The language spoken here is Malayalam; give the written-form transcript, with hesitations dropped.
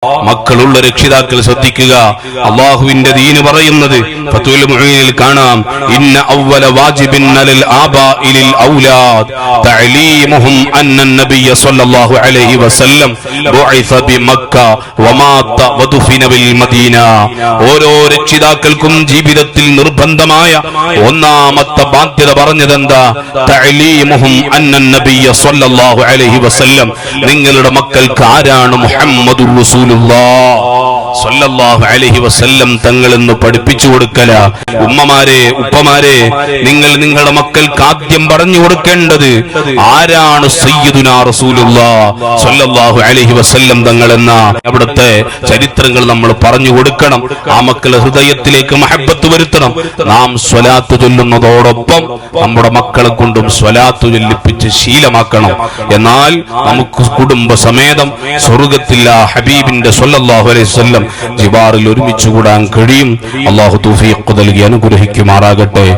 മക്കളുള്ള രക്ഷിതാക്കൾ ശ്രദ്ധിക്കുക. അല്ലാഹുവിന്റെ ദീന് പറയുന്നത് ഫത്വൽ മുഈനിൽ കാണാം, ഇന്ന അവ്വല വാജിബിൻ അലൽ ആബാഇ ലിൽ ഔലാദ് തഅലീമുഹും അന്ന നബിയ സ്വല്ലല്ലാഹു അലൈഹി വസല്ലം ബുഇസ ബിമക്ക വമാത വദുഫിന ബിൽ മദീന. ഓരോ രക്ഷിതാക്കൾക്കും ജീവിതത്തിൽ നിർബന്ധമായ ഒന്നാമത്തെ ബാധ്യത പറഞ്ഞതെന്താ? തഅലീമുഹും അന്ന നബിയ സ്വല്ലല്ലാഹു അലൈഹി വസല്ലം, നിങ്ങളുടെ മക്കൾക്ക് ആരാണ് മുഹമ്മദുർ റസൂലുള്ളാഹി സ്വല്ലല്ലാഹു അലൈഹി വസല്ലം തങ്ങളെന്ന് പഠിപ്പിച്ചു കൊടുക്കല. ഉമ്മമാരെ, ഉപ്പമാരെ, നിങ്ങൾ നിങ്ങളുടെ മക്കൾക്ക് ആദ്യം പറഞ്ഞു കൊടുക്കേണ്ടത് ആരാണ് സയ്യിദുനാ റസൂലുള്ളാഹി സ്വല്ലല്ലാഹു അലൈഹി വസല്ലം തങ്ങളെന്ന അവിടുത്തെ ചരിത്രങ്ങൾ നമ്മൾ പറഞ്ഞു കൊടുക്കണം. ആ മക്കളെ ഹൃദയത്തിലേക്ക് മഹബ്ബത്ത് വരുത്തണം. നാം സ്വലാത്ത് ചൊല്ലുന്നതോടൊപ്പം നമ്മുടെ മക്കളെ കൊണ്ടും സ്വലാത്ത് ചൊല്ലിപ്പിച്ച് ശീലമാക്കണം. എന്നാൽ നമുക്ക് കുടുംബസമേതം സ്വർഗ്ഗത്തിൽ ആ ഹബീബിന്റെ സ്വല്ലല്ലാഹു അലൈഹി വസല്ലം ജിവാറിൽ ഒരുമിച്ച് കൂടാൻ കഴിയും. അല്ലാഹു തൗഫീഖ് നൽകി അനുഗ്രഹിക്കുമാറാകട്ടെ.